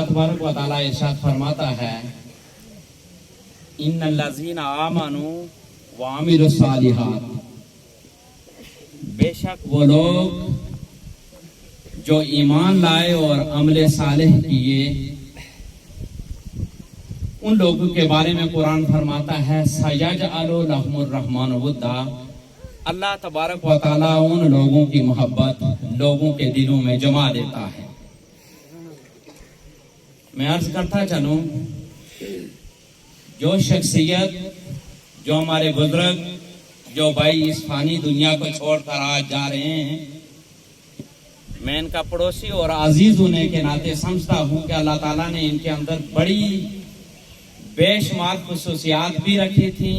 तबारक व तआला इरशाद फरमाता है, इन्नल्लज़ीना आमनू व अमिलुस्सालिहात, बेशक वो लोग जो ईमान लाए और अमले सालेह किए, उन लोगों के बारे में कुरान फरमाता है, सयजअलु लहुमुर रहमानु वुद्दा, अल्लाह तबारक व तआला उन लोगों की मोहब्बत लोगों के दिलों में जमा देता है। मैं अर्ज करता चलूं, जो शख्सियत, जो हमारे बुजुर्ग, जो भाई इस फानी दुनिया को छोड़कर आज जा रहे हैं, मैं इनका पड़ोसी और अजीज होने के नाते समझता हूं कि अल्लाह ताला ने इनके अंदर बड़ी बेशुमार खुसूसियात भी रखी थी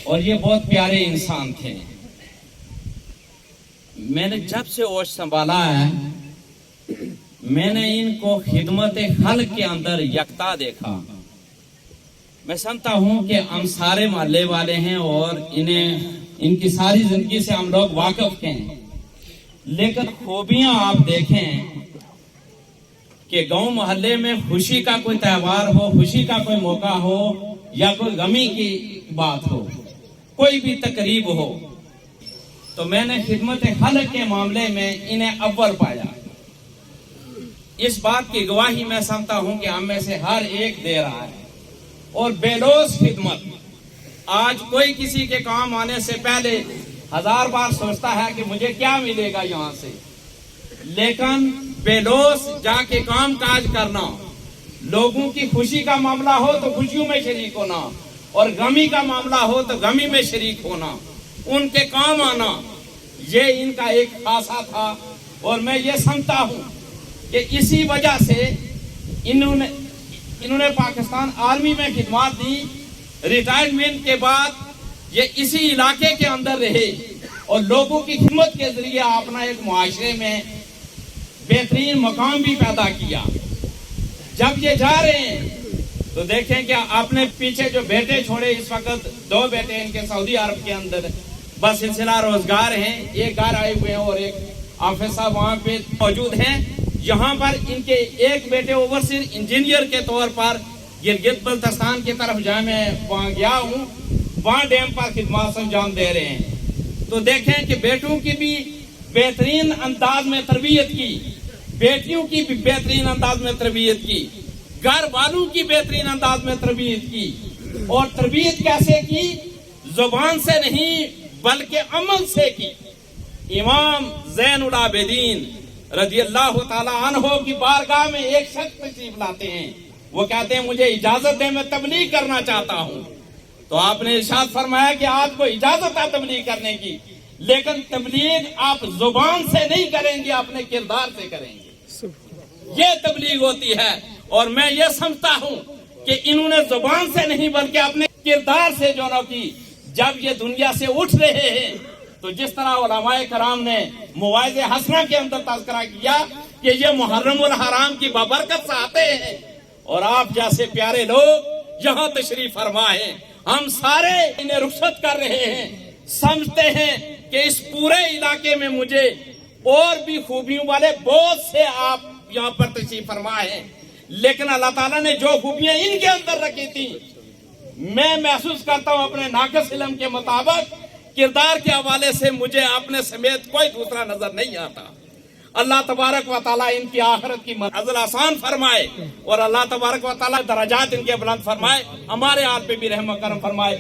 और ये बहुत प्यारे इंसान थे। मैंने जब से होश संभाला है, मैंने इनको खिदमत खल्क के अंदर यकता देखा। मैं समझता हूं कि हम सारे मोहल्ले वाले हैं और इनकी सारी जिंदगी से हम लोग वाकिफ हैं, लेकिन खूबियां आप देखें कि गांव मोहल्ले में खुशी का कोई त्योहार हो, खुशी का कोई मौका हो या कोई गमी की बात हो, कोई भी तकरीब हो, तो मैंने खिदमत खल्क के मामले में इन्हें अव्वल पाया। इस बात की गवाही मैं समझता हूं कि हम में से हर एक दे रहा है। और बेलोस खिदमत, आज कोई किसी के काम आने से पहले 1000 बार सोचता है कि मुझे क्या मिलेगा यहां से, लेकिन बेलोस जाके काम काज करना, लोगों की खुशी का मामला हो तो खुशियों में शरीक होना और गमी का मामला हो तो गमी में शरीक होना, उनके काम आना, ये इनका एक खासा था। और मैं ये समझता हूं कि इसी वजह से इन्होंने पाकिस्तान आर्मी में खिदमत दी। रिटायरमेंट के बाद ये इसी इलाके के अंदर रहे और लोगों की खिदमत के जरिए अपना एक मुआशरे में बेहतरीन मकाम भी पैदा किया। जब ये जा रहे हैं तो देखें कि आपने पीछे जो बेटे छोड़े, इस वक्त 2 बेटे इनके सऊदी अरब के अंदर बस सिलसिला रोजगार हैं, एक घर आए हुए हैं और एक हाफिज साहब वहाँ पे मौजूद हैं। यहाँ पर इनके एक बेटे ओवरसीज इंजीनियर के तौर पर गिलगित बल्तिस्तान की तरफ जहाँ मैं वहाँ गया हूँ, वहाँ डैम पर खिदमत अंजाम दे रहे हैं। तो देखें कि बेटों की भी बेहतरीन अंदाज में तरबियत की, बेटियों की भी बेहतरीन अंदाज में तरबियत की, घर वालों की बेहतरीन अंदाज में तरबियत की। और तरबियत कैसे की? जुबान से नहीं बल्कि अमल से की। इमाम ज़ैनुल आबिदीन रज़ी अल्लाह ताला अन्हो की बारगाह में एक शख्स तशरीफ लाते हैं, वो कहते हैं मुझे इजाजत दे, मैं तबलीग करना चाहता हूँ। तो आपने इरशाद फरमाया कि आपको इजाजत है तबलीग करने की, लेकिन तबलीग आप जुबान से नहीं करेंगे, अपने किरदार से करेंगे, ये तबलीग होती है। और मैं ये समझता हूँ कि इन्होंने जुबान से नहीं बल्कि अपने किरदार से जो ना की। जब ये दुनिया से उठ रहे हैं तो जिस तरह उलमाए कराम ने मुवाइज़े हसना के अंदर तज़किरा किया कि ये मुहर्रमुल हराम की बबरकत से आते हैं और आप जैसे प्यारे लोग यहाँ तशरीफ फरमाए, हम सारे इन्हें रुखसत कर रहे हैं। समझते हैं कि इस पूरे इलाके में मुझे और भी खूबियों वाले बहुत से आप यहाँ पर तशरीफ फरमाए हैं, लेकिन अल्लाह ताला ने जो खूबियां इनके अंदर रखी थी, मैं महसूस करता हूँ अपने नाक़िस इल्म के मुताबिक, किरदार के हवाले से मुझे अपने समेत कोई दूसरा नजर नहीं आता। अल्लाह तबारक व तआला इनकी आखिरत की मंजिल आसान फरमाए और अल्लाह तबारक व तआला दराजात इनके बुलंद फरमाए, हमारे हाल पे भी रहम करम फरमाए।